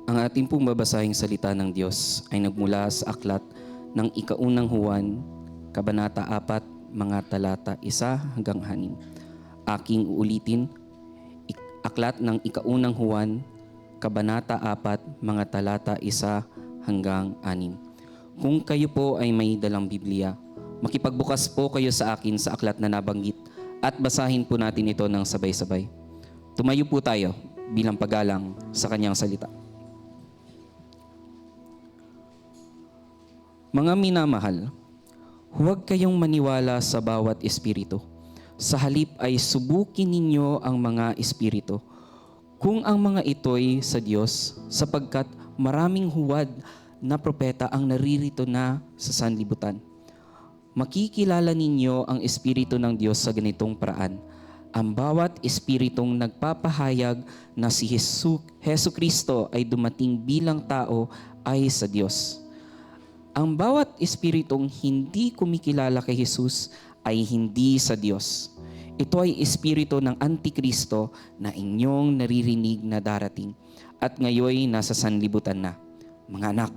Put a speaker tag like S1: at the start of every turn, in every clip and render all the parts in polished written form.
S1: Ang ating pong babasahing salita ng Diyos ay nagmula sa aklat ng ikaunang Juan, Kabanata 4, mga talata 1 hanggang 6. Aking uulitin, aklat ng ikaunang Juan, Kabanata 4, mga talata 1 hanggang 6. Kung kayo po ay may dalang Biblia, makipagbukas po kayo sa akin sa aklat na nabanggit at basahin po natin ito ng sabay-sabay. Tumayo po tayo bilang paggalang sa kanyang salita. Mga minamahal, huwag kayong maniwala sa bawat espiritu. Sa halip ay subukin ninyo ang mga espiritu, kung ang mga ito'y sa Diyos, sapagkat maraming huwad na propeta ang naririto na sa sanlibutan. Makikilala ninyo ang espiritu ng Diyos sa ganitong paraan. Ang bawat espiritong nagpapahayag na si Hesu Kristo ay dumating bilang tao ay sa Diyos. Ang bawat espiritong hindi kumikilala kay Jesus ay hindi sa Diyos. Ito ay espiritu ng Antikristo na inyong naririnig na darating at ngayoy nasa sanlibutan na. Mga anak,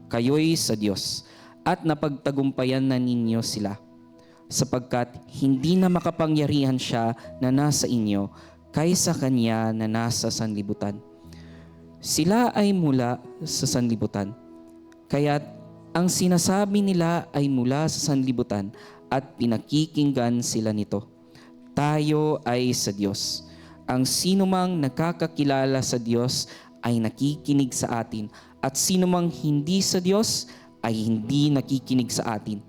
S1: kayo'y sa Diyos at napagtagumpayan na ninyo sila, sapagkat hindi na makapangyarihan siya na nasa inyo kaysa kanya na nasa sanlibutan. Sila ay mula sa sanlibutan, kaya't ang sinasabi nila ay mula sa sanlibutan at pinakikinggan sila nito. Tayo ay sa Diyos. Ang sinumang nakakakilala sa Diyos ay nakikinig sa atin at sinumang hindi sa Diyos ay hindi nakikinig sa atin.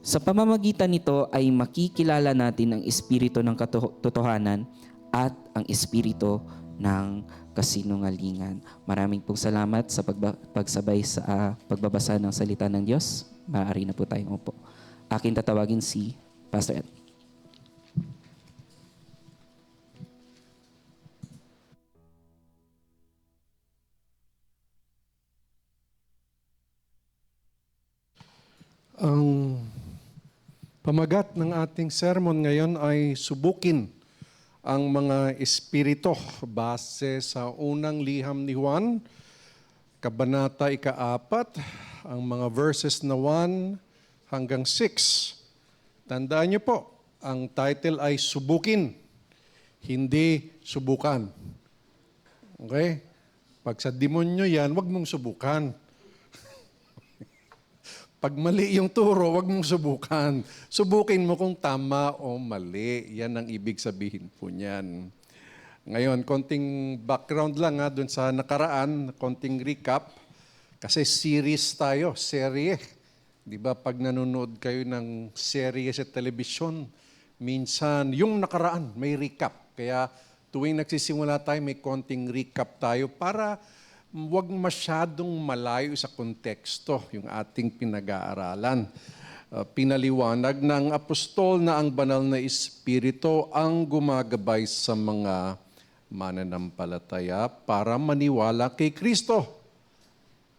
S1: Sa pamamagitan nito ay makikilala natin ang espiritu ng katotohanan at ang espiritu ng kasinungalingan. Maraming pong salamat sa pagsabay sa pagbabasa ng salita ng Diyos. Maaari na po tayong upo. Akin tatawagin si Pastor Ed.
S2: Ang pamagat ng ating sermon ngayon ay subukin ang mga espiritu base sa unang liham ni Juan, Kabanata 4, ang mga verses na 1 hanggang 6. Tandaan niyo po, ang title ay Subukin, hindi Subukan. Okay? Pag sa demonyo yan, wag mong subukan. Pag mali yung turo, wag mong subukan. Subukin mo kung tama o mali. Yan ang ibig sabihin po niyan. Ngayon, konting background lang dun sa nakaraan, konting recap. Kasi series tayo, serye. Di ba pag nanonood kayo ng serye sa television, minsan yung nakaraan may recap. Kaya tuwing nagsisimula tayo, may konting recap tayo para huwag masyadong malayo sa konteksto yung ating pinag-aaralan. Pinaliwanag ng apostol na ang banal na espiritu ang gumagabay sa mga mananampalataya para maniwala kay Kristo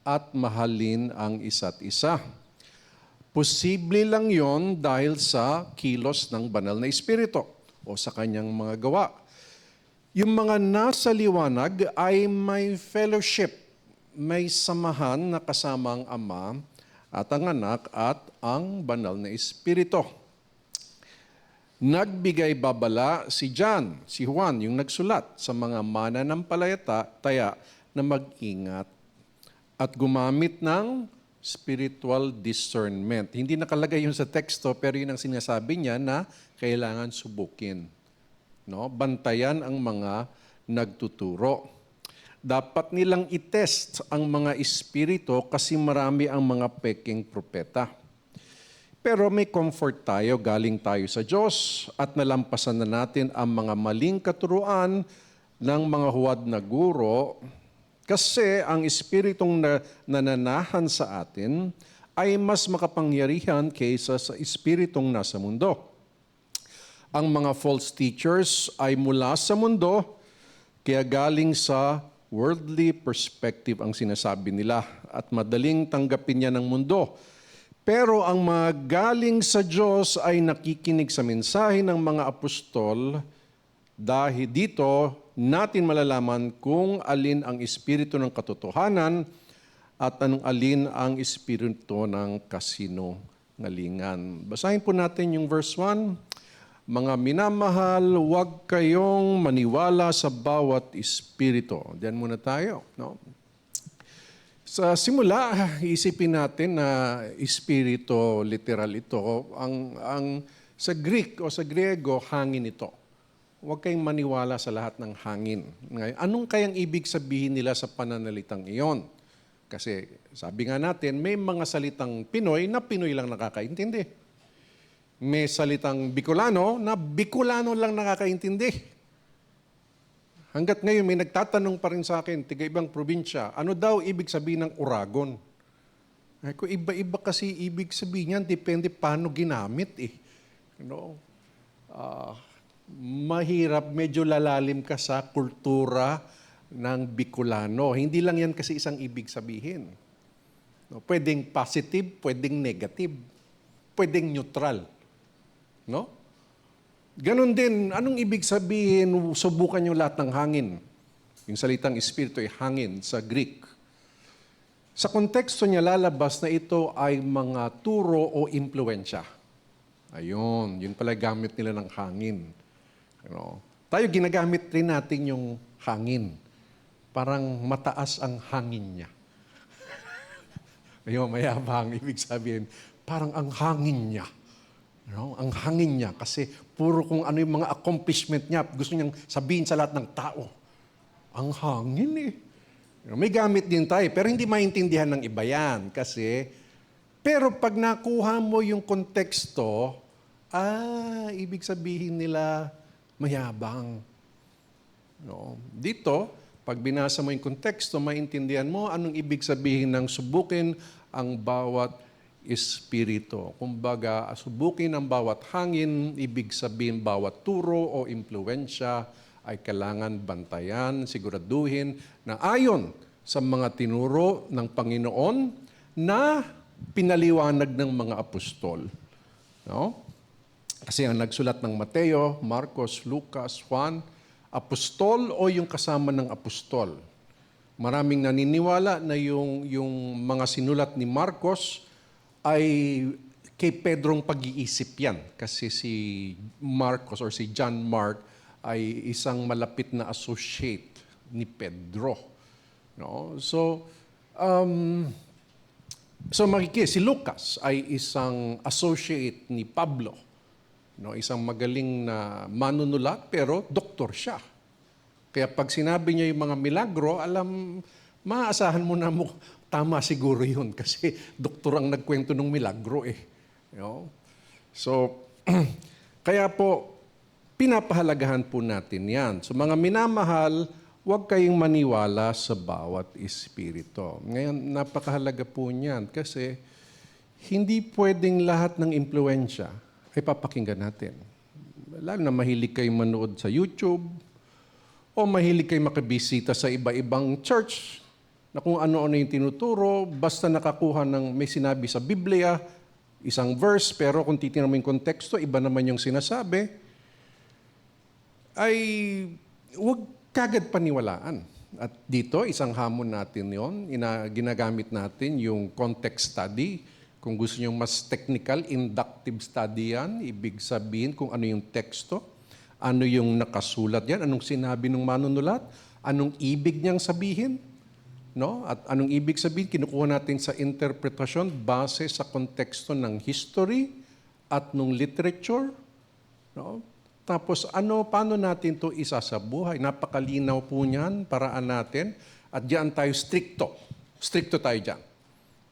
S2: at mahalin ang isa't isa. Posible lang yon dahil sa kilos ng banal na espiritu o sa kanyang mga gawa. Yung mga nasa liwanag ay may fellowship, may samahan na kasama ang Ama at ang Anak at ang Banal na Espiritu. Nagbigay babala si John, si Juan, yung nagsulat sa mga mananampalataya na mag-ingat at gumamit ng spiritual discernment. Hindi nakalagay yun sa teksto pero yun ang sinasabi niya na kailangan subukin. No, bantayan ang mga nagtuturo. Dapat nilang i-test ang mga espiritu kasi marami ang mga peking propeta. Pero may comfort tayo, galing tayo sa Diyos at nalampasan na natin ang mga maling katuruan ng mga huwad na guro kasi ang espiritong nananahan sa atin ay mas makapangyarihan kaysa sa espiritong nasa mundo. Ang mga false teachers ay mula sa mundo, kaya galing sa worldly perspective ang sinasabi nila at madaling tanggapin niya ng mundo. Pero ang mga galing sa Diyos ay nakikinig sa mensahe ng mga apostol Dahil dito, natin malalaman kung alin ang espiritu ng katotohanan at anong alin ang espiritu ng kasinungalingan. Basahin po natin yung verse 1. Mga minamahal, huwag kayong maniwala sa bawat espiritu. Diyan muna tayo. No? Sa simula, isipin natin na espiritu, literal ito. Sa Greek o sa Griego, hangin ito. Huwag kayong maniwala sa lahat ng hangin. Ngayon, anong kayang ibig sabihin nila sa pananalitang iyon? Kasi sabi nga natin, may mga salitang Pinoy na Pinoy lang nakakaintindi. May salitang Bicolano na Bicolano lang nakakaintindi. Hanggat ngayon may nagtatanong pa rin sa akin, tiga ibang probinsya, ano daw ibig sabihin ng uragon? Ay ko, iba-iba kasi ibig sabihin yan, depende paano ginamit eh. Mahirap, medyo lalalim ka sa kultura ng Bicolano. Hindi lang yan kasi isang ibig sabihin. Pwedeng positive, pwedeng negative, pwedeng neutral. No? Ganon din, anong ibig sabihin, subukan yung lahat ng hangin? Yung salitang espiritu ay hangin sa Greek. Sa konteksto niya, lalabas na ito ay mga turo o impluensya. Ayun, yun pala gamit nila ng hangin. Tayo ginagamit rin natin yung hangin. Parang mataas ang hangin niya. Ayun, mayabang, ibig sabihin, parang ang hangin niya. Ang hangin niya kasi puro kung ano yung mga accomplishment niya, gusto niyang sabihin sa lahat ng tao. Ang hangin eh. May gamit din tayo, pero hindi maintindihan ng iba yan kasi, pero pag nakuha mo yung konteksto, ibig sabihin nila mayabang. Dito, pag binasa mo yung konteksto, maintindihan mo anong ibig sabihin ng subukin ang bawat espiritu. Kumbaga, subukin ang bawat hangin, ibig sabihin bawat turo o impluensya ay kailangan bantayan, siguraduhin na ayon sa mga tinuro ng Panginoon na pinaliwanag ng mga apostol. No? Kasi ang nagsulat ng Mateo, Marcos, Lucas, Juan, apostol o yung kasama ng apostol. Maraming naniniwala na yung mga sinulat ni Marcos ay kay Pedrong pag-iisip yan. Kasi si Marcos or si John Mark ay isang malapit na associate ni Pedro. No? So si Lucas ay isang associate ni Pablo. No? Isang magaling na manunulat pero doktor siya. Kaya pag sinabi niya yung mga milagro, maaasahan mo na tama siguro yun kasi doktor ang nagkwento ng milagro eh. So, kaya po, pinapahalagahan po natin yan. So mga minamahal, huwag kayong maniwala sa bawat espiritu. Ngayon, napakahalaga po niyan kasi hindi pwedeng lahat ng impluensya ay papakinggan natin. Lalo na mahilig kayong manood sa YouTube o mahilig kayong makabisita sa iba-ibang church na kung ano-ano yung tinuturo, basta nakakuha ng may sinabi sa Biblia, isang verse, pero kung titingnan mo yung konteksto, iba naman yung sinasabi, ay huwag kagad paniwalaan. At dito, isang hamon natin yon, ginagamit natin yung context study. Kung gusto nyo mas technical, inductive study yan, ibig sabihin kung ano yung teksto, ano yung nakasulat yan, anong sinabi ng manunulat, anong ibig niyang sabihin, no? At anong ibig sabihin, kinukuha natin sa interpretasyon base sa konteksto ng history at ng literature. No? Tapos paano natin to isa sa buhay? Napakalinaw po niyan, paraan natin. At diyan tayo stricto. Stricto tayo diyan.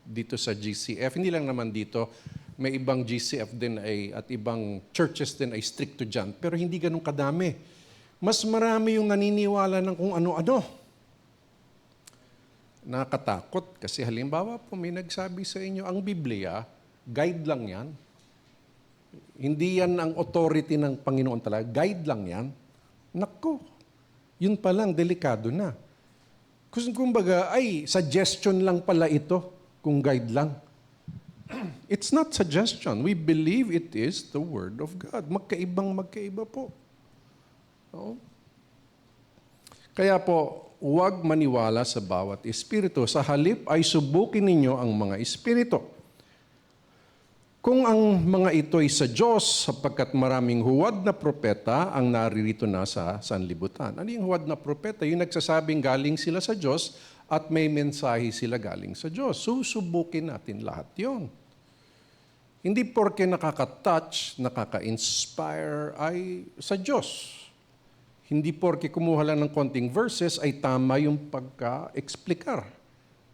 S2: Dito sa GCF. Hindi lang naman dito. May ibang GCF din at ibang churches din ay stricto diyan. Pero hindi ganun kadami. Mas marami yung naniniwala ng kung ano-ano. Nakakatakot kasi halimbawa po may nagsabi sa inyo, ang Biblia, guide lang yan. Hindi yan ang authority ng Panginoon talaga. Guide lang yan. Nako, yun pa lang, delikado na. Kumbaga, suggestion lang pala ito kung guide lang. It's not suggestion. We believe it is the Word of God. Magkaiba po. No? Kaya po, huwag maniwala sa bawat espiritu. Sa halip ay subukin ninyo ang mga espiritu. Kung ang mga ito'y sa Diyos, sapagkat maraming huwad na propeta ang naririto na sa sanlibutan. Ano yung huwad na propeta? Yung nagsasabing galing sila sa Diyos at may mensahe sila galing sa Diyos. Susubukin natin lahat yon. Hindi porke nakaka-touch, nakaka-inspire ay sa Diyos. Hindi porke kumuha lang ng konting verses ay tama yung pagka-explikar.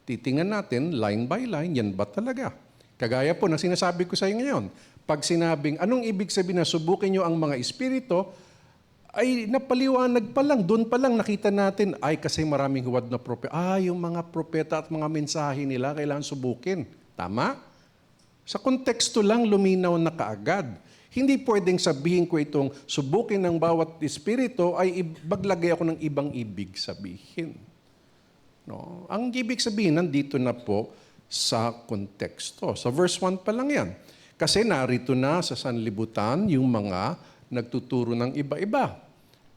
S2: Titingnan natin line by line, yan ba talaga? Kagaya po na sinasabi ko sa inyo ngayon, pag sinabing, anong ibig sabihin na subukin nyo ang mga espiritu, ay napaliwanag pa lang, doon pa lang nakita natin, ay kasi maraming huwad na propeta. Yung mga propeta at mga mensahe nila kailangan subukin. Tama? Sa konteksto lang, luminaw na kaagad. Hindi pwedeng sabihin ko itong subukin ng bawat espiritu ay maglagay ako ng ibang ibig sabihin. No? Ang ibig sabihin, nandito na po sa konteksto. Sa verse 1 pa lang yan. Kasi narito na sa sanlibutan yung mga nagtuturo ng iba-iba.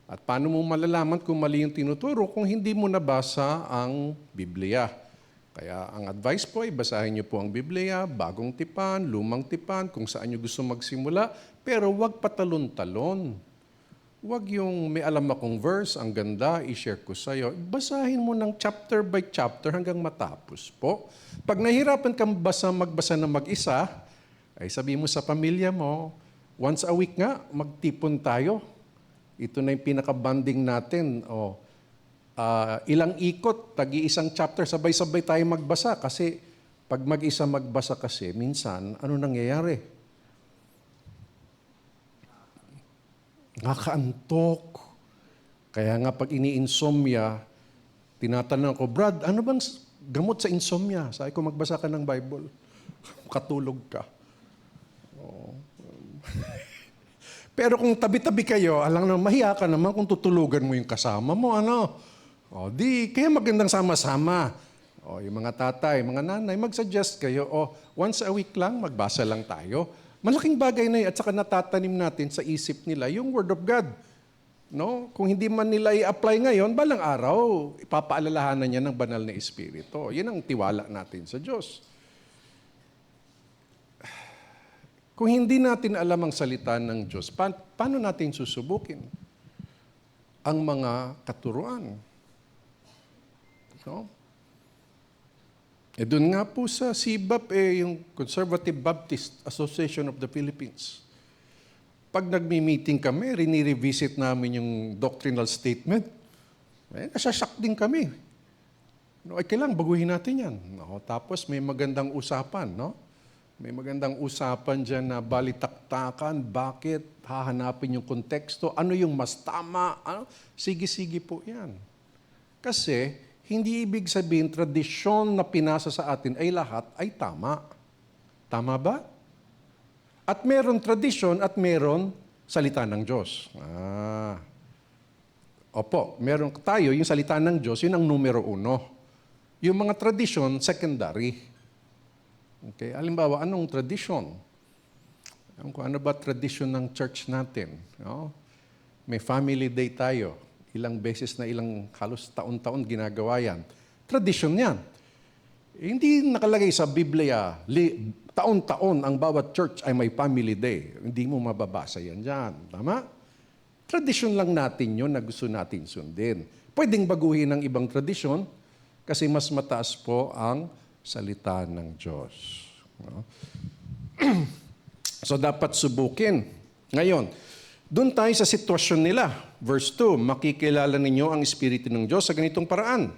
S2: At paano mo malalaman kung mali yung tinuturo kung hindi mo nabasa ang Biblia? Kaya ang advice po ay basahin niyo po ang Biblia, bagong tipan, lumang tipan, kung saan niyo gusto magsimula, pero huwag patalon-talon. Huwag yung may alam akong verse, ang ganda, i-share ko sa'yo. Basahin mo ng chapter by chapter hanggang matapos po. Pag nahirapan kang magbasa na mag-isa, ay sabihin mo sa pamilya mo, once a week nga, magtipon tayo. Ito na yung pinaka-banding natin. Ilang ikot, tagi-isang chapter, sabay-sabay tayo magbasa. Kasi pag mag-isa magbasa kasi, minsan, ano nangyayari? Nakaantok. Kaya nga pag ini-insomnia, tinatanong ko, Brad, ano bang gamot sa insomnia? Sabi ko, magbasa ka ng Bible. Katulog ka. Pero kung tabi-tabi kayo, alam na, mahiya ka naman kung tutulugan mo yung kasama mo, ano? Kaya magandang sama-sama. Yung mga tatay, mga nanay, mag-suggest kayo, once a week lang, magbasa lang tayo. Malaking bagay na yun at saka natatanim natin sa isip nila yung Word of God. No? Kung hindi man nila i-apply ngayon, balang araw, ipapaalalahanan niya ng banal na Espiritu. Yan ang tiwala natin sa Diyos. Kung hindi natin alam ang salita ng Diyos, paano natin susubukin ang mga katuruan? No? Doon nga po sa CBAP, yung Conservative Baptist Association of the Philippines. Pag nagmi-meeting kami, rini-revisit namin yung doctrinal statement. Nasasyak din kami. Kailangan baguhin natin yan. Tapos may magandang usapan. No? May magandang usapan dyan na balitaktakan, bakit, hahanapin yung konteksto, ano yung mas tama. Sige-sige po yan. Kasi, hindi ibig sabihin, tradisyon na pinasa sa atin ay lahat ay tama. Tama ba? At meron tradisyon at meron salita ng Diyos. Opo, meron tayo, yung salita ng Diyos, yun ang numero 1. Yung mga tradisyon, secondary. Okay, halimbawa, anong tradisyon? Ano ba tradisyon ng church natin? No? May family day tayo. Ilang beses na halos taon-taon ginagawa yan. Tradisyon yan. Hindi nakalagay sa Biblia, taon-taon ang bawat church ay may family day. Hindi mo mababasa yan dyan. Tama? Tradisyon lang natin yun na gusto natin sundin. Pwedeng baguhin ng ibang tradisyon kasi mas mataas po ang salita ng Diyos. No? So dapat subukin. Ngayon, doon tayo sa sitwasyon nila. Verse 2, makikilala ninyo ang Espiritu ng Diyos sa ganitong paraan.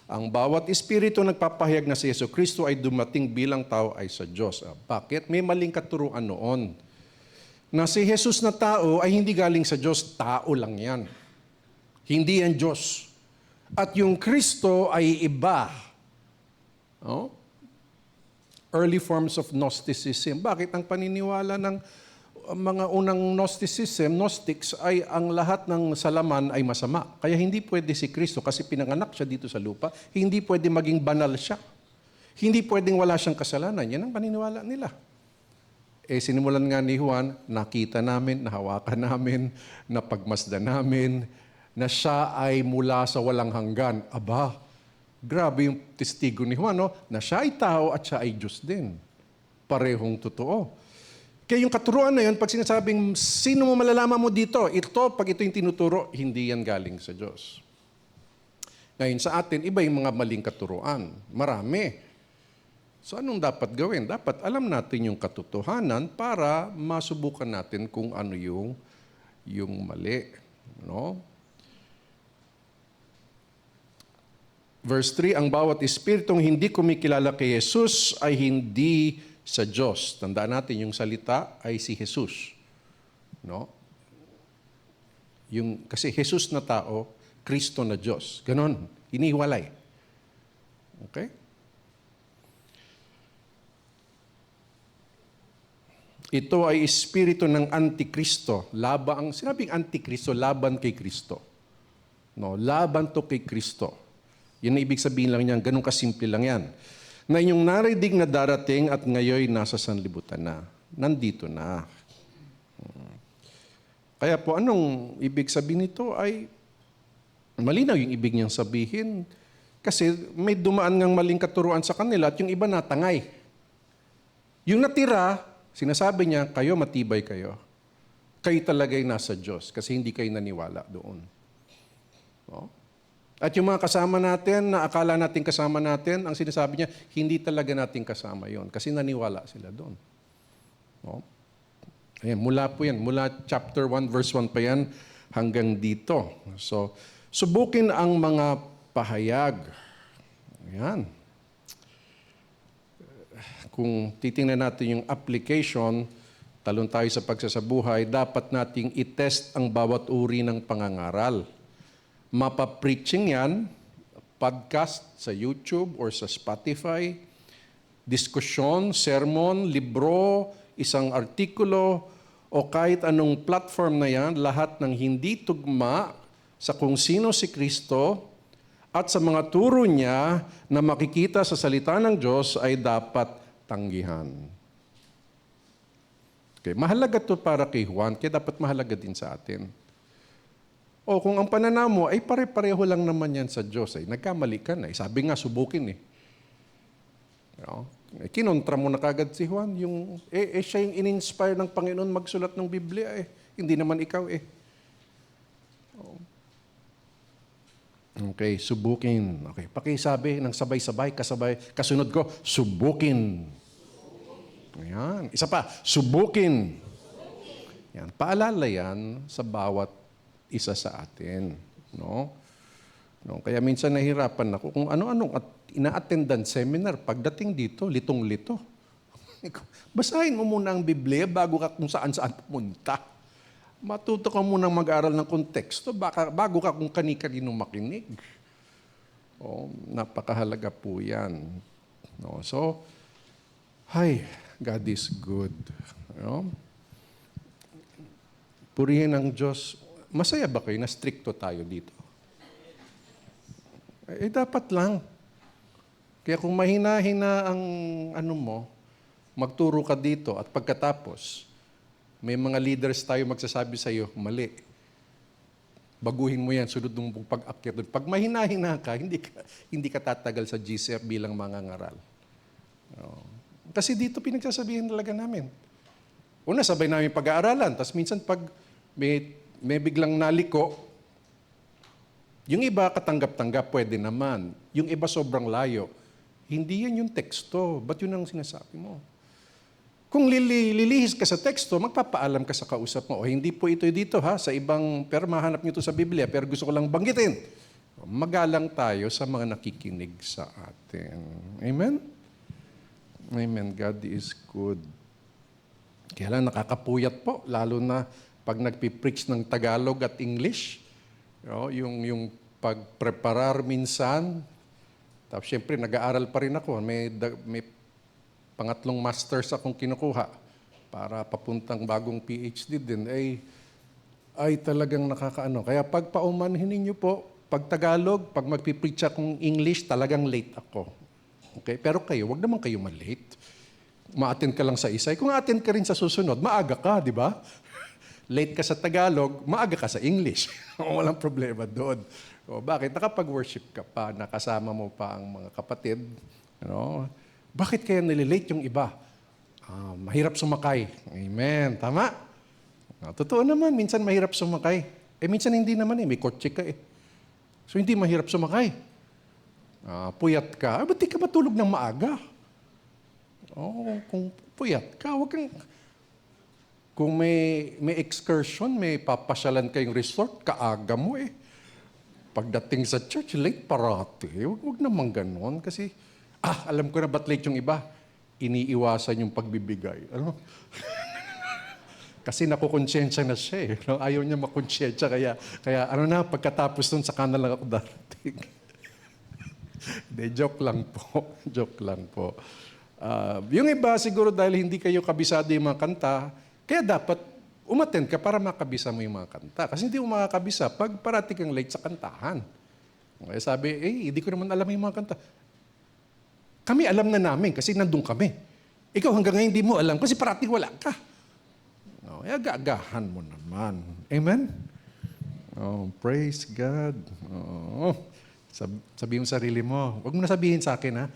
S2: Ang bawat Espiritu nagpapahayag na si Jesucristo ay dumating bilang tao ay sa Diyos. Bakit? May maling katuruan noon. Na si Jesus na tao ay hindi galing sa Diyos, tao lang yan. Hindi yan Diyos. At yung Kristo ay iba. Early forms of Gnosticism. Bakit? Ang paniniwala ng mga unang Gnostics ay ang lahat ng salaman ay masama. Kaya hindi pwede si Kristo kasi pinanganak siya dito sa lupa. Hindi pwede maging banal siya. Hindi pwedeng wala siyang kasalanan. Yan ang paniniwala nila. Sinimulan nga ni Juan, nakita namin, nahawakan namin, napagmasdan namin, na siya ay mula sa walang hanggan. Aba, grabe yung testigo ni Juan, no? Na siya ay tao at siya ay Diyos din. Parehong totoo. Kaya yung katuruan na yun, pag sinasabing, sino mo malalaman mo dito? Ito, pag ito yung tinuturo, hindi yan galing sa Diyos. Ngayon sa atin, iba yung mga maling katuruan. Marami. So anong dapat gawin? Dapat alam natin yung katotohanan para masubukan natin kung ano yung mali. No? Verse 3, ang bawat espiritong hindi kumikilala kay Jesus ay hindi sa Diyos. Tandaan natin, yung salita ay si Jesus. No? Kasi Jesus na tao, Kristo na Diyos. Ganon. Inihiwalay. Okay? Ito ay espiritu ng Antikristo. Sinabing Antikristo, laban kay Kristo. No, laban to kay Kristo. Yan ang ibig sabihin lang niyan, ganun kasimple lang yan. Na inyong narinig na darating at ngayon nasa sanlibutan na. Nandito na. Kaya po, anong ibig sabihin nito ay malinaw yung ibig niyang sabihin. Kasi may dumaan ngang maling katuruan sa kanila at yung iba natangay. Yung natira, sinasabi niya, kayo matibay kayo. Kayo talaga'y nasa Diyos kasi hindi kayo naniwala doon. No? At yung mga kasama natin, na akala natin kasama natin, ang sinasabi niya, hindi talaga natin kasama yon kasi naniwala sila doon. No? Ayan, mula po yan. Mula chapter 1, verse 1 pa yan hanggang dito. So, subukin ang mga pahayag. Ayan. Kung titingnan natin yung application, talon tayo sa pagsasabuhay, dapat nating i-test ang bawat uri ng pangangaral. Mapa-preaching yan, podcast sa YouTube or sa Spotify, diskusyon, sermon, libro, isang artikulo, o kahit anong platform na yan, lahat ng hindi tugma sa kung sino si Kristo at sa mga turo niya na makikita sa salita ng Diyos ay dapat tanggihan. Okay, mahalaga to para kay Juan, kaya dapat mahalaga din sa atin. O kung ang pananaw mo ay pare-pareho lang naman yan sa Diyos, ay nagkamali ka na. Sabi nga, subukin eh. No? Kinontra mo na kagad si Juan. Siya yung in-inspire ng Panginoon magsulat ng Biblia eh. Hindi naman ikaw eh. Okay, subukin. Okay, pakisabi ng sabay-sabay, kasunod ko, subukin. Ayan. Isa pa, subukin. Yan. Paalala yan sa bawat isa sa atin. No? Kaya minsan nahirapan ako kung ano-anong ina-attendan seminar. Pagdating dito, litong-lito. Basahin mo muna ang Biblia bago ka kung saan-saan pumunta. Matuto ka munang mag-aral ng konteksto bago ka kung kani-kanino makinig. Napakahalaga po yan. No? So, God is good. No? Purihin ang Diyos. Masaya ba kayo na stricto tayo dito? Dapat lang. Kaya kung mahina-hina ang magturo ka dito at pagkatapos, may mga leaders tayo magsasabi sa iyo, mali. Baguhin mo yan, sunod mong pag-akyat doon. Pag mahina-hina ka, hindi ka tatagal sa GCF bilang mangangaral. Kasi dito pinagsasabihin talaga namin. Una, sabay namin pag-aaralan. Tapos minsan pag may biglang naliko, yung iba katanggap-tanggap, pwede naman. Yung iba sobrang layo. Hindi yan yung teksto. Ba't yun ang sinasabi mo? Kung lilihis ka sa teksto, magpapaalam ka sa kausap mo. O hindi po ito dito ha, sa ibang, pero mahanap nyo ito sa Biblia, pero gusto ko lang banggitin. Magalang tayo sa mga nakikinig sa atin. Amen? Amen. God is good. Kaya lang nakakapuyat po, lalo na pag nagpipreach ng Tagalog at English, yung pagpreparar minsan, tapos syempre nag-aaral pa rin ako, may pangatlong masters akong kinukuha para papuntang bagong PhD din, ay talagang nakakaano. Kaya pag paumanhin ninyo po, pag Tagalog, pag magpipreach akong English, talagang late ako. Okay? Pero kayo, wag naman kayo ma-late. Ma-attend ka lang sa isa. Kung attend ka rin sa susunod, maaga ka, di ba? late ka sa Tagalog, maaga ka sa English. Walang problema doon. O bakit? Nakapag-worship ka pa, nakasama mo pa ang mga kapatid. Bakit kaya nalilate yung iba? Mahirap sumakay. Amen. Tama? Totoo naman, minsan mahirap sumakay. Minsan hindi naman may kotse ka So hindi mahirap sumakay. Puyat ka. Ba't di ka matulog ng maaga? Kung puyat ka, huwag kang... Kung may excursion, may papasyalan kayong resort, kaaga mo Pagdating sa church, late parati. Huwag naman ganon. Kasi, alam ko na ba't late yung iba? Iniiwasan yung pagbibigay. Kasi nakukonsensya na siya Ayaw niya makonsensya. Kaya pagkatapos nun, saka na lang ako darating. Joke lang po. Joke lang po. Yung iba, siguro dahil hindi kayo kabisado yung mga kanta, kaya dapat umattend ka para makabisa mo yung mga kanta. Kasi hindi mo makakabisa pag parati kang late sa kantahan. Kaya sabi, hindi ko naman alam yung mga kanta. Kami alam na namin kasi nandun kami. Ikaw hanggang ngayon hindi mo alam kasi parati wala ka. Kaya gagahan mo naman. Amen? Praise God. Sabihin mo sarili mo. Huwag mo na sabihin sa akin,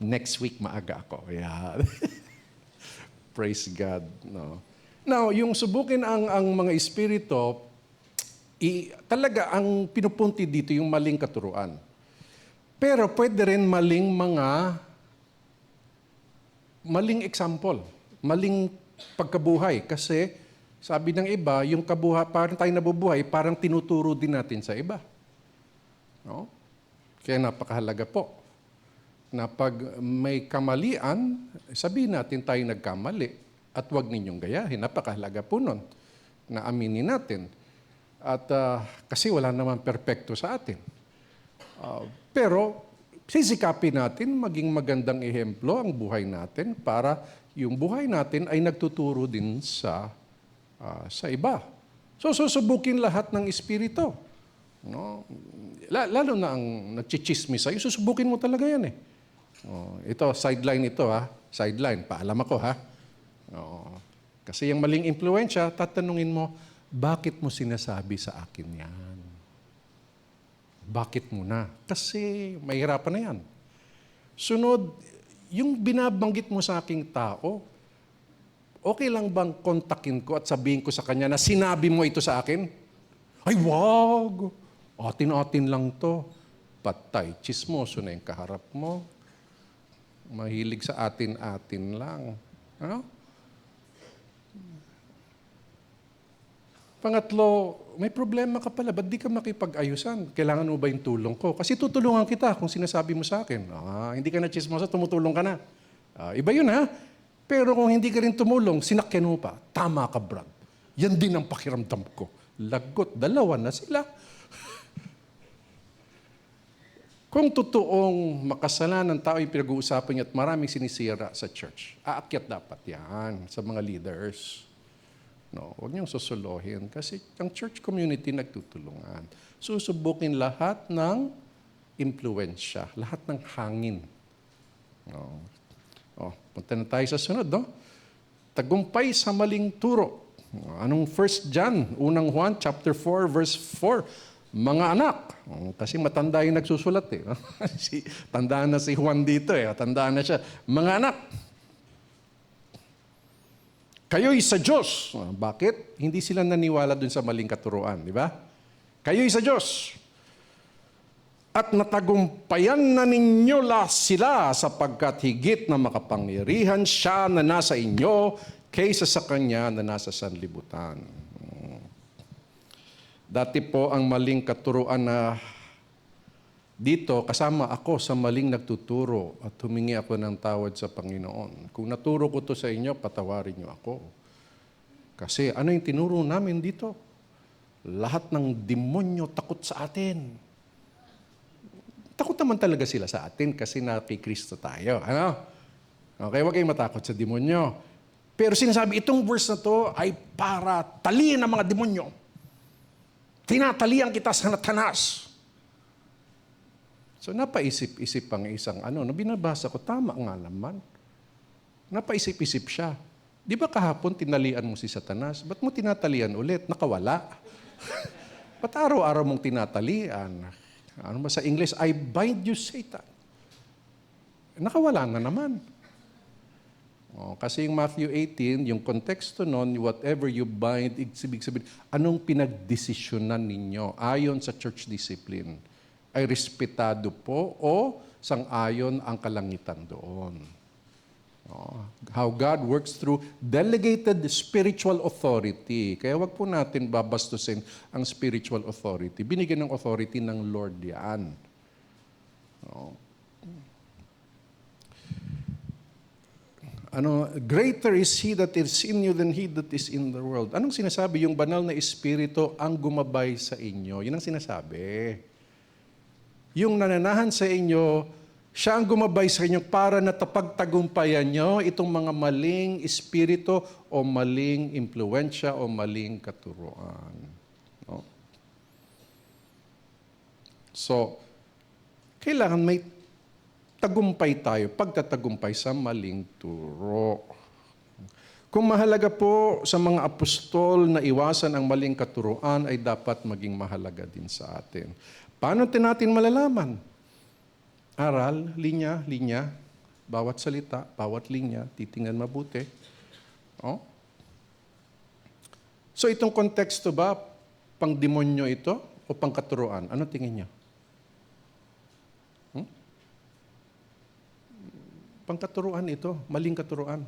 S2: next week maaga ako. Yeah. Praise God. Now, yung subukin ang mga espiritu, talaga ang pinupunti dito yung maling katuruan. Pero pwede rin maling example, maling pagkabuhay. Kasi sabi ng iba, yung kabuhay, parang tayo nabubuhay, parang tinuturo din natin sa iba. Kaya napakahalaga po na pag may kamalian, sabihin natin tayo nagkamali at huwag ninyong gayahin. Napakahalaga po nun na aminin natin. At kasi wala naman perpekto sa atin. Pero sisikapin natin maging magandang ehemplo ang buhay natin para yung buhay natin ay nagtuturo din sa iba. So susubukin lahat ng espiritu. Lalo na ang nagchichismis sa'yo, susubukin mo talaga yan Ito, sideline ito Sideline, paalam ako Kasi yung maling impluensya, tatanungin mo, bakit mo sinasabi sa akin yan? Bakit mo na? Kasi mahirapan na yan. Sunod, yung binabanggit mo sa aking tao, okay lang bang kontakin ko at sabihin ko sa kanya na sinabi mo ito sa akin? Ay, wag! Atin-atin lang to. Patay, chismoso na yung kaharap mo. Mahilig sa atin-atin lang. Pangatlo, may problema ka pala. Ba't di ka makipag-ayusan? Kailangan mo ba yung tulong ko? Kasi tutulungan kita kung sinasabi mo sa akin. Hindi ka na chismosa, tumutulong ka na. Iba yun Pero kung hindi ka rin tumulong, sinakyan mo pa. Tama ka, Brad. Yan din ang pakiramdam ko. Lagot, dalawa na sila. Kung totoong makasalanan ng tao yung pinag-uusapan niya at maraming sinisira sa church, aakyat dapat yan sa mga leaders. Huwag niyong susuluhin kasi ang church community nagtutulungan. Susubukin lahat ng impluensya, lahat ng hangin. Punta na tayo sa sunod, Tagumpay sa maling turo. Anong 1 John, unang Juan, chapter 4, verse 4? Mga anak. Kasi matanda yung nagsusulat Tandaan na si Juan dito Tandaan na siya. Mga anak. Kayo'y sa Diyos. Bakit? Hindi sila naniwala dun sa maling katuruan, di ba? Kayo'y sa Diyos. At natagumpayan na ninyo sila sapagkat higit na makapangyarihan siya na nasa inyo kaysa sa kanya na nasa sanlibutan. Dati po ang maling katuruan na dito, kasama ako sa maling nagtuturo at humingi ako ng tawad sa Panginoon. Kung naturo ko to sa inyo, patawarin niyo ako. Kasi ano yung tinuro namin dito? Lahat ng demonyo takot sa atin. Takot naman talaga sila sa atin kasi kay Kristo tayo. Okay, huwag kayong matakot sa demonyo. Pero sinasabi, itong verse na to ay para taliin ang mga demonyo. Tinatalian kita sa Satanas. So napaisip-isip ang isang binabasa ko, tama nga naman. Napaisip-isip siya. Di ba kahapon tinalian mo si Satanas? Ba't mo tinatalian ulit? Nakawala. Ba't araw-araw mong tinatalian? Ano ba sa English? I bind you, Satan. Nakawala na naman. Kasi yung Matthew 18, yung konteksto nun, whatever you bind, ibig sabihin, anong pinagdesisyonan ninyo ayon sa church discipline? Ay respetado po o sang-ayon ang kalangitan doon? How God works through delegated spiritual authority. Kaya wag po natin babastusin ang spiritual authority. Binigyan ng authority ng Lord yan. Greater is He that is in you than he that is in the world. Anong sinasabi? Yung banal na Espiritu ang gumabay sa inyo. Yun ang sinasabi. Yung nananahan sa inyo, siya ang gumabay sa inyo para natapagtagumpayan nyo itong mga maling espiritu o maling impluensya o maling katuruan. No? So, kailangan may tagumpay tayo, pagtatagumpay sa maling turo. Kung mahalaga po sa mga apostol na iwasan ang maling katuruan, ay dapat maging mahalaga din sa atin. Paano natin malalaman? Aral, linya, bawat salita, bawat linya, titingnan mabuti. So itong konteksto ba, pang demonyo ito o pang katuruan? Ano tingin niyo? Pang katuruan ito, maling katuruan.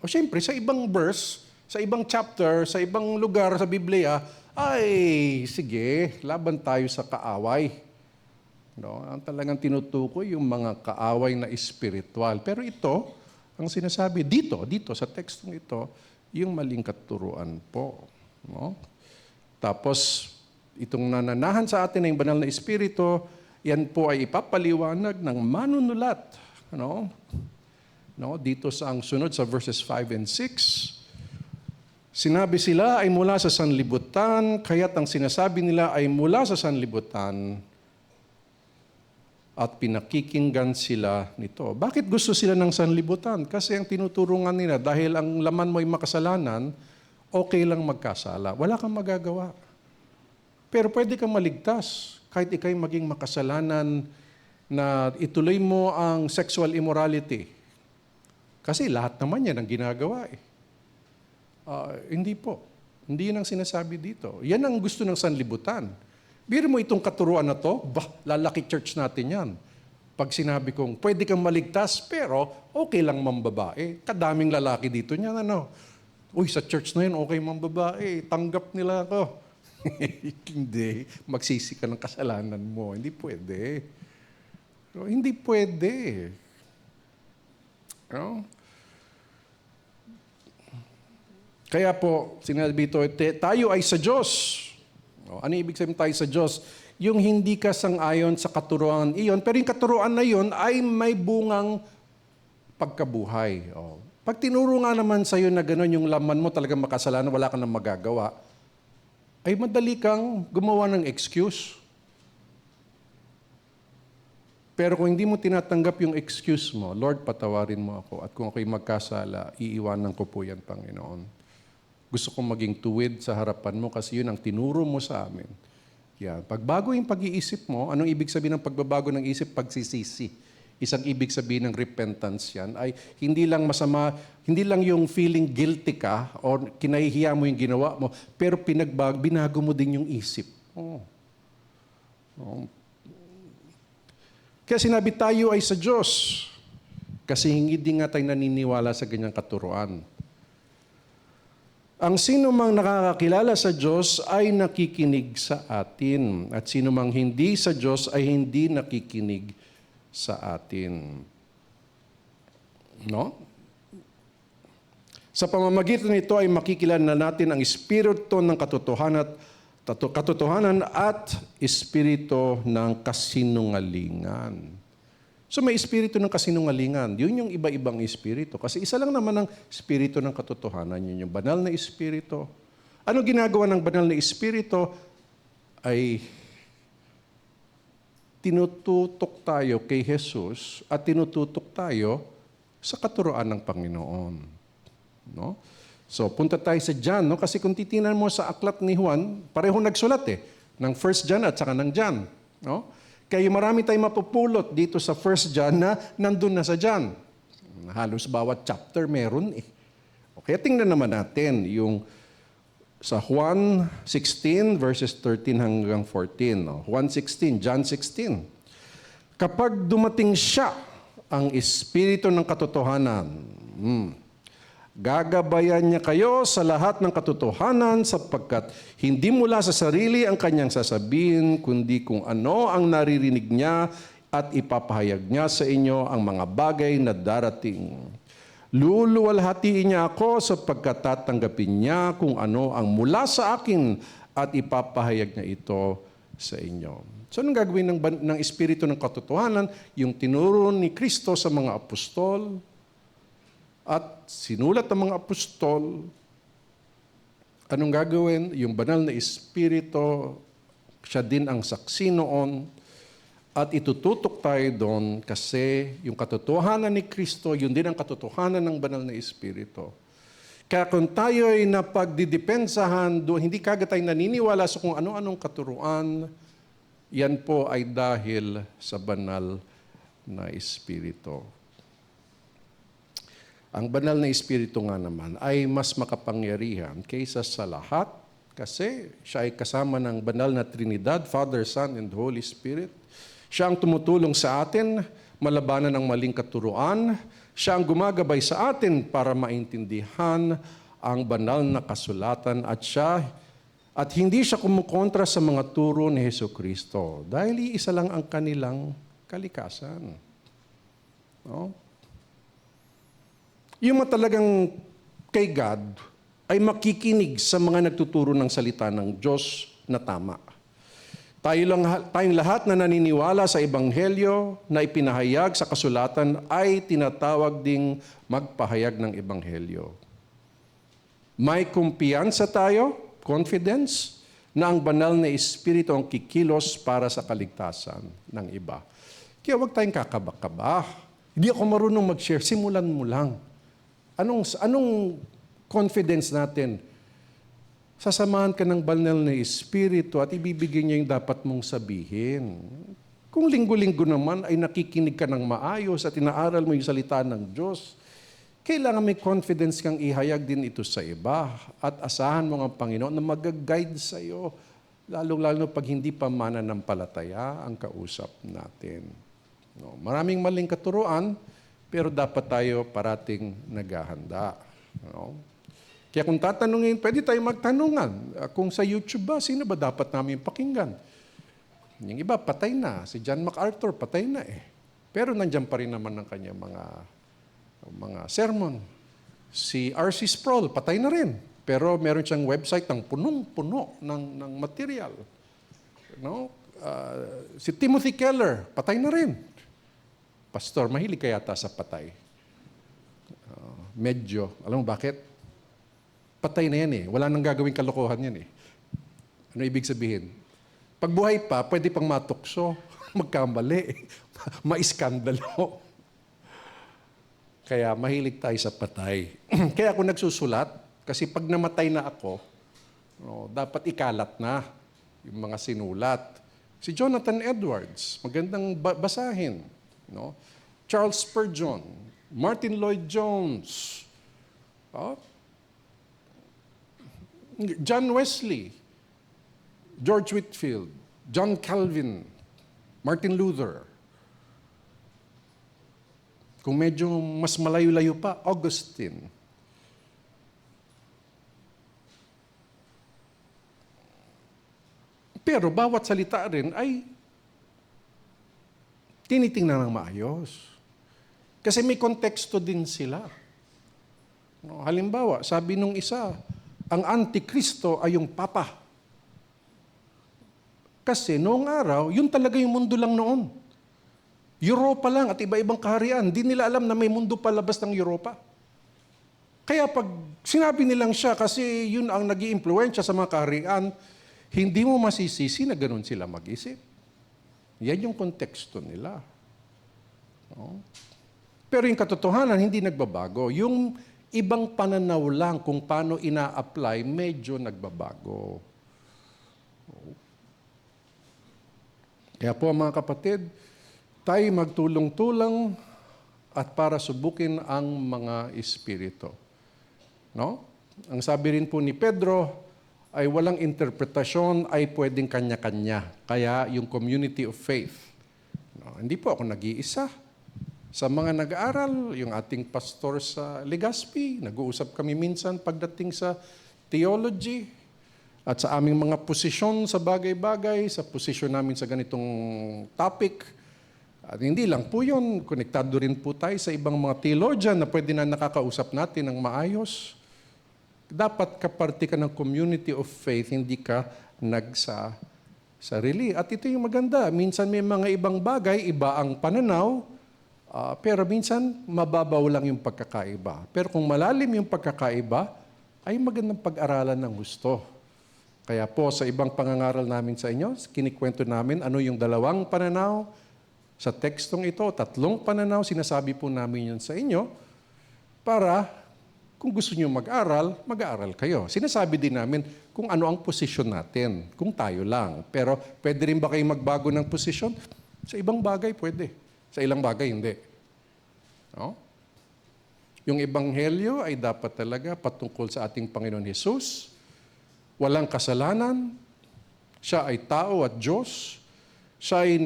S2: O siyempre, sa ibang verse, sa ibang chapter, sa ibang lugar sa Biblia, ay, sige, laban tayo sa kaaway. No, ang talagang tinutukoy yung mga kaaway na espiritual. Pero ito, ang sinasabi dito sa tekstong ito, yung maling katuruan po. No? Tapos, itong nananahan sa atin ng banal na espiritu, yan po ay ipapaliwanag ng manunulat. No? Dito sa ang sunod sa verses 5 and 6, sinabi sila ay mula sa sanlibutan, kaya't ang sinasabi nila ay mula sa sanlibutan, at pinakikinggan sila nito. Bakit gusto sila ng sanlibutan? Kasi ang tinuturungan nila, dahil ang laman mo ay makasalanan, okay lang magkasala. Wala kang magagawa. Pero pwede kang maligtas kahit ikay maging makasalanan na ituloy mo ang sexual immorality. Kasi lahat naman yan ang ginagawa eh. Hindi po. Hindi yun ang sinasabi dito. Yan ang gusto ng sanlibutan. Biro mo itong katuruan na to, lalaki church natin yan. Pag sinabi kong, pwede kang maligtas, pero okay lang mambabae. Kadaming lalaki dito niyan, ano? Uy, sa church na yun, okay mambabae. Tanggap nila ako. Hindi. Magsisi ka ng kasalanan mo. Hindi pwede. So, hindi pwede. No? Kaya po, sinabi ito, tayo ay sa Diyos. Ano ibig sabihin tayo sa Diyos? Yung hindi ka sang-ayon sa katuruan iyon, pero yung katuruan na iyon ay may bungang pagkabuhay. Pag tinuro nga naman sa iyo na gano'n, yung laman mo talagang makasalanan, wala ka nang magagawa, ay madali kang gumawa ng excuse. Pero kung hindi mo tinatanggap yung excuse mo, Lord, patawarin mo ako, at kung ako'y magkasala, iiwanan ko po yan, Panginoon. Gusto kong maging tuwid sa harapan mo kasi yun ang tinuro mo sa amin. Yan. Pagbago yung pag-iisip mo, anong ibig sabihin ng pagbabago ng isip? Pagsisisi. Isang ibig sabihin ng repentance yan ay hindi lang masama, hindi lang yung feeling guilty ka o kinahihiya mo yung ginawa mo, pero binago mo din yung isip. Kaya sinabi tayo ay sa Diyos kasi hindi nga tayo naniniwala sa ganyang katuruan. Ang sino mang nakakakilala sa Diyos ay nakikinig sa atin. At sino mang hindi sa Diyos ay hindi nakikinig sa atin. No? Sa pamamagitan nito ay makikilala natin ang espiritu ng katotohanan at espiritu ng kasinungalingan. So may espiritu ng kasinungalingan. Yun yung iba-ibang espiritu. Kasi isa lang naman ang espiritu ng katotohanan. Yun yung banal na espiritu. Ano ginagawa ng banal na espiritu? Ay tinututok tayo kay Jesus at tinututok tayo sa katuroan ng Panginoon. No? So, punta tayo sa John, no? Kasi kung titingnan mo sa aklat ni Juan, pareho nagsulat ng 1 John at saka ng John. No? Kaya marami tayong mapupulot dito sa 1 John na nandun na sa John. Halos bawat chapter meron Okay, tingnan naman natin yung sa Juan 16 verses 13 hanggang 14. No? Juan 16, John 16. Kapag dumating siya, ang Espiritu ng katotohanan, gagabayan niya kayo sa lahat ng katotohanan sapagkat hindi mula sa sarili ang kanyang sasabihin, kundi kung ano ang naririnig niya at ipapahayag niya sa inyo ang mga bagay na darating. Luluwalhatiin niya ako sapagkat tatanggapin niya kung ano ang mula sa akin at ipapahayag niya ito sa inyo. So, anong gagawin ng Espiritu ng katotohanan? Yung tinuro ni Kristo sa mga apostol, at sinulat ng mga apostol, anong gagawin? Yung banal na Espiritu, siya din ang saksi noon, at itututok tayo doon kasi yung katotohanan ni Kristo, yun din ang katotohanan ng banal na Espiritu. Kaya kung tayo ay napagdidepensahan doon, hindi kagad tayo naniniwala sa kung ano-anong katuruan, yan po ay dahil sa banal na Espiritu. Ang banal na Espiritu nga naman ay mas makapangyarihan kaysa sa lahat kasi siya ay kasama ng banal na Trinidad, Father, Son, and Holy Spirit. Siya ang tumutulong sa atin malabanan ng maling katuruan. Siya ang gumagabay sa atin para maintindihan ang banal na kasulatan at hindi siya kumukontra sa mga turo ni Jesucristo dahil iisa lang ang kanilang kalikasan. No? Yung talagang kay God ay makikinig sa mga nagtuturo ng salita ng Diyos na tama. Tayong lahat na naniniwala sa Ebanghelyo na ipinahayag sa kasulatan ay tinatawag ding magpahayag ng Ebanghelyo. May kumpiyansa tayo, confidence, na ang banal na Espiritu ang kikilos para sa kaligtasan ng iba. Kaya huwag tayong kakaba-kaba. Hindi ako marunong mag-share, simulan mo lang. Anong confidence natin? Sasamahan ka ng banal na Espiritu at ibibigay niya yung dapat mong sabihin. Kung linggo-linggo naman ay nakikinig ka ng maayos at inaaral mo yung salita ng Diyos, kailangan may confidence kang ihayag din ito sa iba at asahan mo ang Panginoon na mag-guide sa iyo, lalong-lalo pag hindi pa mananampalataya ang kausap natin. No, maraming maling katuruan, pero dapat tayo parating naghahanda. No? Kaya kung tatanungin, pwede tayo magtanungan. Kung sa YouTube ba, sino ba dapat namin pakinggan? Yung iba, patay na. Si John MacArthur, patay na Pero nandiyan pa rin naman ang kanyang mga sermon. Si R.C. Sproul, patay na rin. Pero meron siyang website ng punong-puno ng material. No? Si Timothy Keller, patay na rin. Pastor, mahilig ka yata sa patay. Medyo. Alam mo bakit? Patay na yan Wala nang gagawing kalokohan yan Ano ibig sabihin? Pag buhay pa, pwede pang matukso, magkamali, maiskandalo. Kaya mahilig tayo sa patay. Kaya ako nagsusulat, kasi pag namatay na ako, dapat ikalat na yung mga sinulat. Si Jonathan Edwards, magandang basahin. No? Charles Spurgeon, Martin Lloyd-Jones, John Wesley, George Whitefield, John Calvin, Martin Luther. Kung medyo mas malayo-layo pa, Augustine. Pero bawat salita rin ay tinitingnan ng maayos. Kasi may konteksto din sila. Halimbawa, sabi nung isa, ang Antikristo ay yung Papa. Kasi noong araw, yun talaga yung mundo lang noon. Europa lang at iba-ibang kaharian. Hindi nila alam na may mundo palabas ng Europa. Kaya pag sinabi nilang siya, kasi yun ang nag-iimpluwensya sa mga kaharian, hindi mo masisisi na ganun sila mag-isip. Yan yung konteksto nila. No? Pero yung katotohanan, hindi nagbabago. Yung ibang pananaw lang kung paano ina-apply, medyo nagbabago. Kaya po mga kapatid, tayo magtulong-tulang at para subukin ang mga espiritu. No? Ang sabi rin po ni Pedro ay walang interpretasyon ay pwedeng kanya-kanya. Kaya yung community of faith. No, hindi po ako nag-iisa. Sa mga nag-aaral, yung ating pastor sa Legazpi, nag-uusap kami minsan pagdating sa theology at sa aming mga posisyon sa bagay-bagay, sa posisyon namin sa ganitong topic. At hindi lang po yun, konektado rin po tayo sa ibang mga theologian na pwede na nakakausap natin ng maayos. Dapat kaparte ka ng community of faith, hindi ka sarili. At ito yung maganda. Minsan may mga ibang bagay, iba ang pananaw, pero minsan mababaw lang yung pagkakaiba. Pero kung malalim yung pagkakaiba, ay magandang pag-aralan ng gusto. Kaya po sa ibang pangangaral namin sa inyo, kinikwento namin ano yung dalawang pananaw sa tekstong ito, 3 pananaw, sinasabi po namin yun sa inyo para kung gusto nyo mag-aral, mag-aaral kayo. Sinasabi din namin kung ano ang posisyon natin, kung tayo lang. Pero pwede rin ba kayo magbago ng posisyon? Sa ibang bagay, pwede. Sa ilang bagay, hindi. No? Yung ebanghelyo ay dapat talaga patungkol sa ating Panginoon Hesus. Walang kasalanan. Siya ay tao at Diyos. Siya ay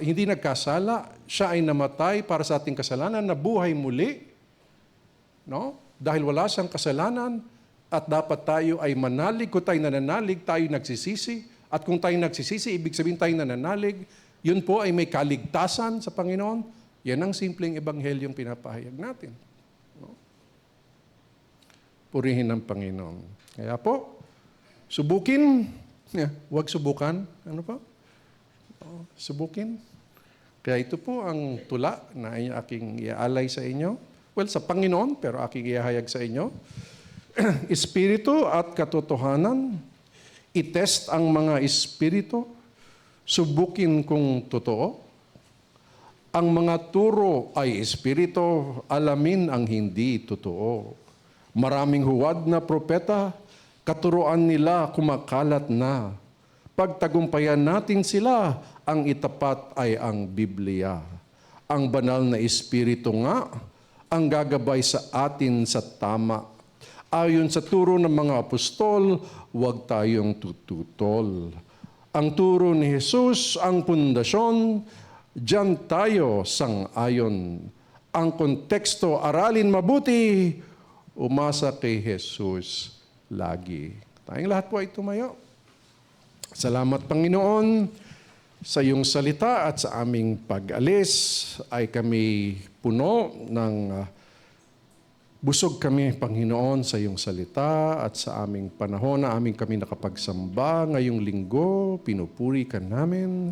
S2: hindi nagkasala. Siya ay namatay para sa ating kasalanan, nabuhay muli. No? Dahil wala siyang kasalanan at dapat tayo ay manalig. Kung tayo nananalig, tayo nagsisisi. At kung tayo nagsisisi, ibig sabihin tayo nananalig. Yun po ay may kaligtasan sa Panginoon. Yan ang simpleng ebanghelyong pinapahayag natin. No? Purihin ang Panginoon. Kaya po, subukin. Huwag subukan. Ano po? Subukin. Kaya ito po ang tula na aking iaalay sa inyo. Well, sa Panginoon, pero aking ihahayag sa inyo. Espiritu at katotohanan. I-test ang mga espiritu. Subukin kung totoo. Ang mga turo ay espiritu, alamin ang hindi totoo. Maraming huwad na propeta, katuruan nila kumakalat na. Pagtagumpayan natin sila, ang itapat ay ang Biblia. Ang banal na espiritu nga, ang gagabay sa atin sa tama. Ayon sa turo ng mga apostol, huwag tayong tututol. Ang turo ni Jesus, ang pundasyon, diyan tayo sang-ayon. Ang konteksto, aralin mabuti, umasa kay Jesus lagi. Tayong lahat po ay tumayo. Salamat, Panginoon, sa iyong salita at sa aming pag-alis ay kami puno ng busog kami, Panginoon, sa iyong salita at sa aming panahon na aming kami nakapagsamba ngayong linggo, pinupuri ka namin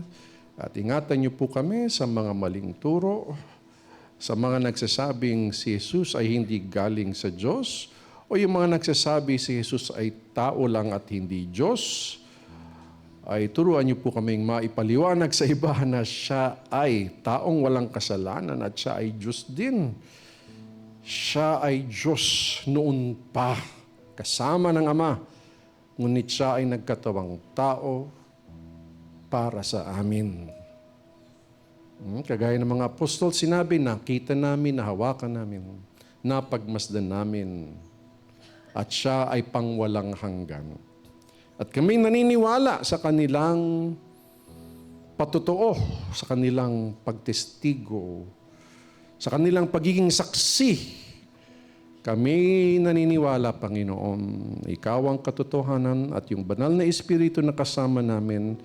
S2: at ingatan niyo po kami sa mga maling turo, sa mga nagsasabing si Jesus ay hindi galing sa Diyos o yung mga nagsasabi si Jesus ay tao lang at hindi Diyos, ay turuan niyo po kaming maipaliwanag sa iba na siya ay taong walang kasalanan at siya ay Diyos din. Siya ay Diyos noon pa, kasama ng Ama, ngunit siya ay nagkatawang tao para sa amin. Kagaya ng mga apostol, sinabi, nakita namin, nahawakan namin, napagmasdan namin, at siya ay pangwalang hanggan. At kami naniniwala sa kanilang patotoo, sa kanilang pagtestigo, sa kanilang pagiging saksi. Kami naniniwala, Panginoon, Ikaw ang katotohanan at yung banal na Espiritu na kasama namin,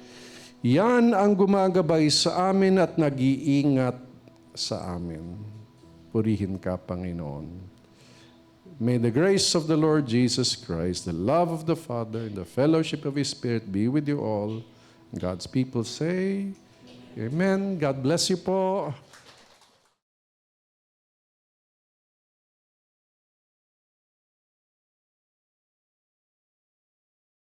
S2: yan ang gumagabay sa amin at nag-iingat sa amin. Purihin ka, Panginoon. May the grace of the Lord Jesus Christ, the love of the Father, and the fellowship of His Spirit be with you all. God's people say, Amen. God bless you po.